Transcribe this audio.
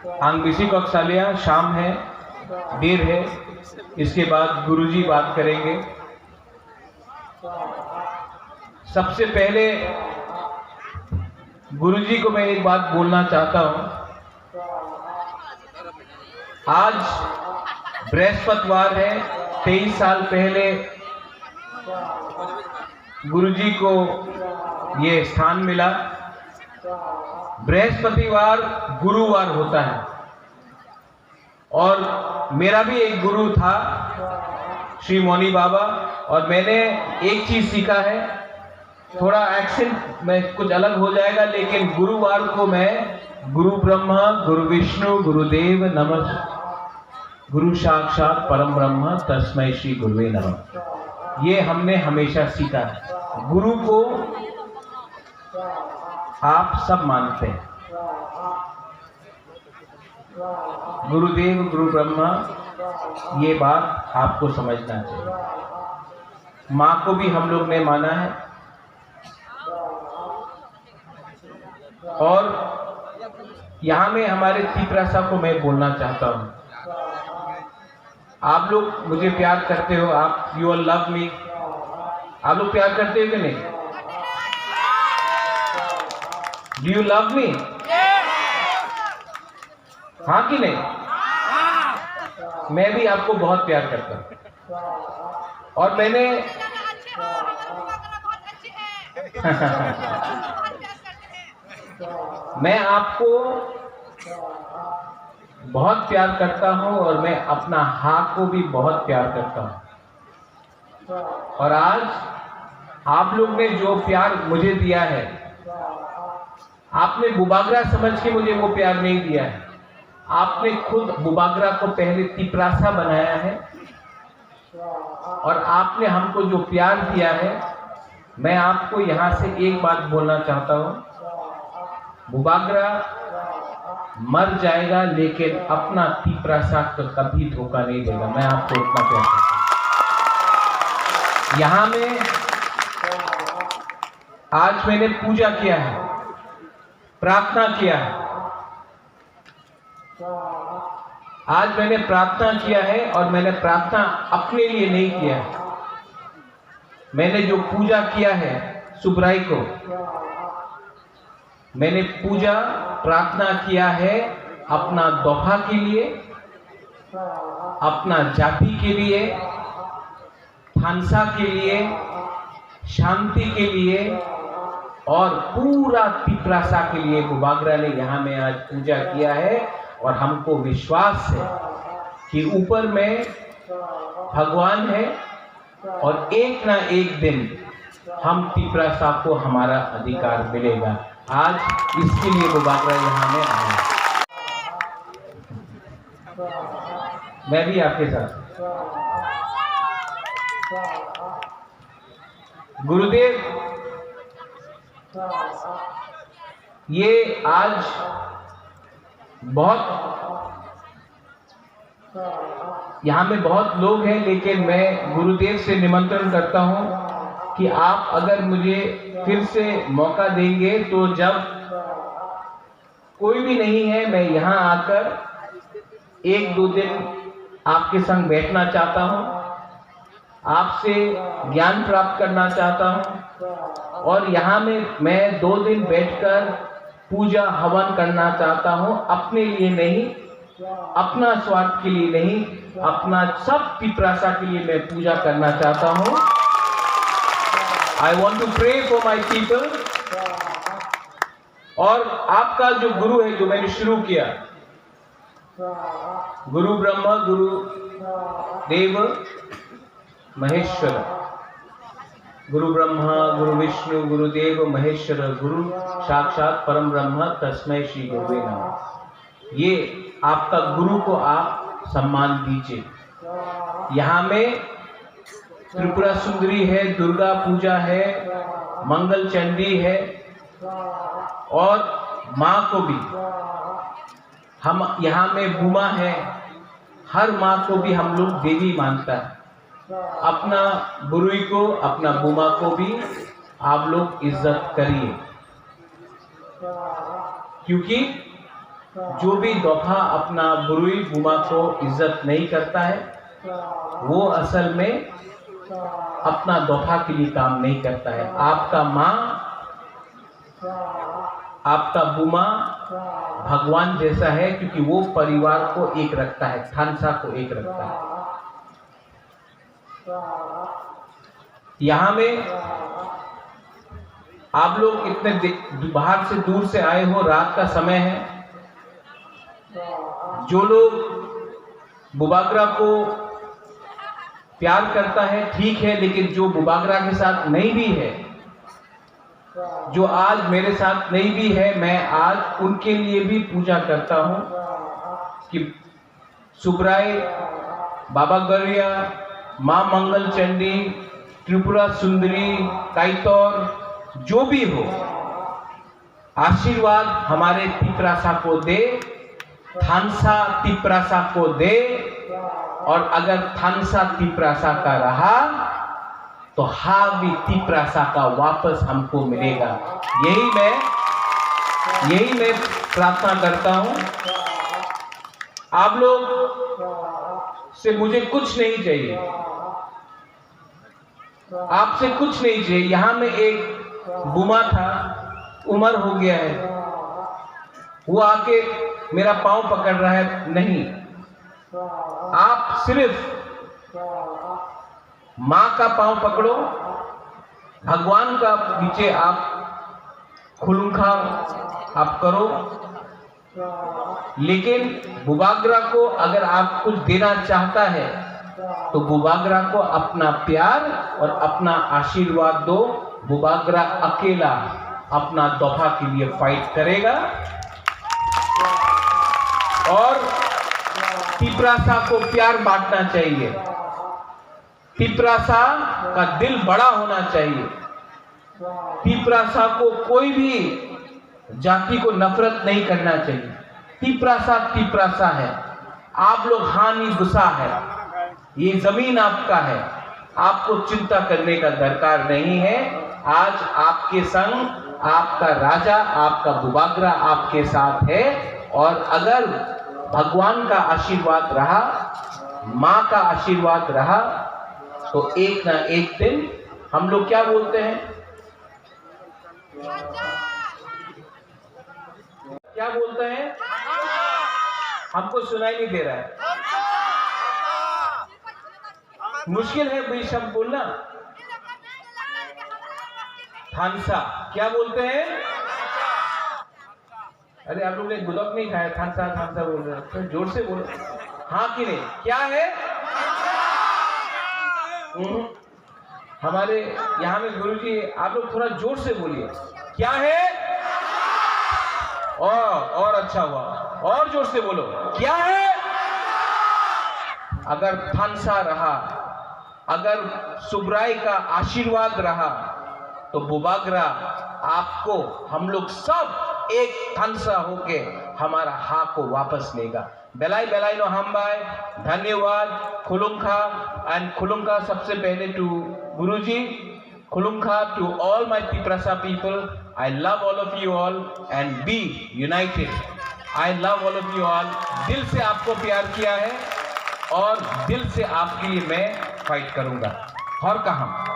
आंग बिसी कौशल्या शाम है, देर है। इसके बाद गुरुजी बात करेंगे। सबसे पहले गुरुजी को मैं एक बात बोलना चाहता हूं। आज बृहस्पतिवार है। 23 साल पहले गुरुजी को ये स्थान मिला। बृहस्पतिवार गुरुवार होता है और मेरा भी एक गुरु था श्री मौनी बाबा। और मैंने एक चीज सीखा है, थोड़ा एक्सेंट में कुछ अलग हो जाएगा, लेकिन गुरुवार को मैं गुरु ब्रह्मा गुरु विष्णु गुरुदेव नमः, गुरु साक्षात परम ब्रह्म तस्मै श्री गुरुवे नमः, ये हमने हमेशा सीखा है। गुरु को आप सब मानते हैं, गुरुदेव गुरु ब्रह्मा, ये बात आपको समझना चाहिए। माँ को भी हम लोग ने माना है। और यहां में हमारे तीपरासा को मैं बोलना चाहता हूं। आप लोग मुझे प्यार करते हो, आप यू ऑल लव मी। आप लोग प्यार करते हो कि नहीं? Do you love me? हाँ कि नहीं? मैं भी आपको बहुत प्यार करता हूं। और मैंने मैं आपको बहुत प्यार करता हूं और मैं अपना हाथ को भी बहुत प्यार करता हूं। और आज आप लोग ने जो प्यार मुझे दिया है, आपने बुबागरा समझ के मुझे वो प्यार नहीं दिया है। आपने खुद बुबागरा को पहले तीपरासा बनाया है और आपने हमको जो प्यार दिया है, मैं आपको यहां से एक बात बोलना चाहता हूं। बुबागरा मर जाएगा लेकिन अपना तीपरासा को कभी धोखा नहीं देगा। मैं आपको इतना प्यार करता हूं। यहां में आज मैंने पूजा किया है, प्रार्थना किया है। आज मैंने प्रार्थना किया है और मैंने प्रार्थना अपने लिए नहीं किया है। मैंने जो पूजा किया है सुबराई को, मैंने पूजा प्रार्थना किया है अपना दोहा के लिए, अपना जाति के लिए, थानसा के लिए, शांति के लिए और पूरा तीपरासा के लिए बुबागरा ने यहाँ में आज पूजा किया है। और हमको विश्वास है कि ऊपर में भगवान है और एक ना एक दिन हम तीपरासा को हमारा अधिकार मिलेगा। आज इसके लिए बुबागरा यहाँ में आया। मैं भी आपके साथ। गुरुदेव, ये आज यहाँ में बहुत लोग हैं, लेकिन मैं गुरुदेव से निमंत्रण करता हूँ कि आप अगर मुझे फिर से मौका देंगे तो जब कोई भी नहीं है, मैं यहाँ आकर 1-2 दिन आपके संग बैठना चाहता हूँ, आपसे ज्ञान प्राप्त करना चाहता हूँ। और यहाँ में मैं 2 दिन बैठकर पूजा हवन करना चाहता हूँ, अपने लिए नहीं, अपना स्वार्थ के लिए नहीं, अपना सब तीपरासा के लिए मैं पूजा करना चाहता हूँ। I want to pray for my people। और आपका जो गुरु है, जो मैंने शुरू किया, गुरु ब्रह्मा गुरु देव महेश्वर, गुरु ब्रह्मा गुरु विष्णु गुरुदेव महेश्वर, गुरु साक्षात परम ब्रह्म तस्मै श्री गुरुवे नमः। ये आपका गुरु को आप सम्मान दीजिए। यहाँ में त्रिपुरा सुंदरी है, दुर्गा पूजा है, मंगल चंडी है और माँ को भी हम यहाँ में बुमा है। हर माँ को भी हम लोग देवी मानता है। अपना बुरुई को, अपना बुमा को भी आप लोग इज्जत करिए, क्योंकि जो भी दोफा अपना बुरुई बुमा को इज्जत नहीं करता है वो असल में अपना दोफा के लिए काम नहीं करता है। आपका माँ, आपका बुमा भगवान जैसा है, क्योंकि वो परिवार को एक रखता है, थानसा को एक रखता है। यहाँ में आप लोग इतने बाहर से दूर से आए हो, रात का समय है। जो लोग बुबागरा को प्यार करता है ठीक है, लेकिन जो बुबागरा के साथ नहीं भी है, जो आज मेरे साथ नहीं भी है, मैं आज उनके लिए भी पूजा करता हूं कि सुब्राय, बाबा गरिया, मां मंगल चंडी, त्रिपुरा सुंदरी, काइतौर, जो भी हो, आशीर्वाद हमारे तिपरासा को दे, थानसा तिपरासा को दे। और अगर थानसा तिपरासा का रहा तो हा भी तिपरासा का वापस हमको मिलेगा। यही मैं प्रार्थना करता हूं। आप लोग से मुझे कुछ नहीं चाहिए, आपसे कुछ नहीं चाहिए। यहां में एक बुमा था, उम्र हो गया है, वो आके मेरा पांव पकड़ रहा है, नहीं। आप सिर्फ मां का पांव पकड़ो, भगवान का नीचे आप खुलुंखा आप करो। लेकिन बुबागरा को अगर आप कुछ देना चाहता है तो बुबागरा को अपना प्यार और अपना आशीर्वाद दो। बुबागरा अकेला अपना दोफा के लिए फाइट करेगा और तिपरासा को प्यार बांटना चाहिए। तिपरासा का दिल बड़ा होना चाहिए। तिपरासा को कोई भी जाति को नफरत नहीं करना चाहिए। तिपरासा है। आप लोग हानि गुस्सा है, ये जमीन आपका है, आपको चिंता करने का दरकार नहीं है। आज आपके संग आपका राजा, आपका बुबागरा आपके साथ है। और अगर भगवान का आशीर्वाद रहा, मां का आशीर्वाद रहा, तो एक ना एक दिन हम लोग क्या बोलते हैं, क्या बोलते हैं? हमको सुनाई नहीं दे रहा है, मुश्किल है भाई शब्द बोलना। थानसा क्या बोलते हैं? अरे आप लोग ने गुदक नहीं खाया, थानसा थानसा बोल रहे हैं, तो जोर से बोलो। हाँ कि नहीं? क्या है? हमारे यहाँ में गुरुजी, आप लोग थोड़ा जोर से बोलिए, क्या है? और अच्छा हुआ, और जोर से बोलो, क्या है? अगर थानसा रहा, अगर सुब्राय का आशीर्वाद रहा, तो बुबागरा आपको, हम लोग सब एक थानसा होके हमारा हा को वापस लेगा। बेलाई बेलाई नो हम बाय, धन्यवाद। खुलुंखा एंड खुलुंखा सबसे पहले टू गुरुजी, खुलुंखा to all my Tiprasa people. I love all of you all and be united. I love all of you all. दिल से आपको प्यार किया है और दिल से आपके लिए मैं फाइट करूंगा। और कहाँ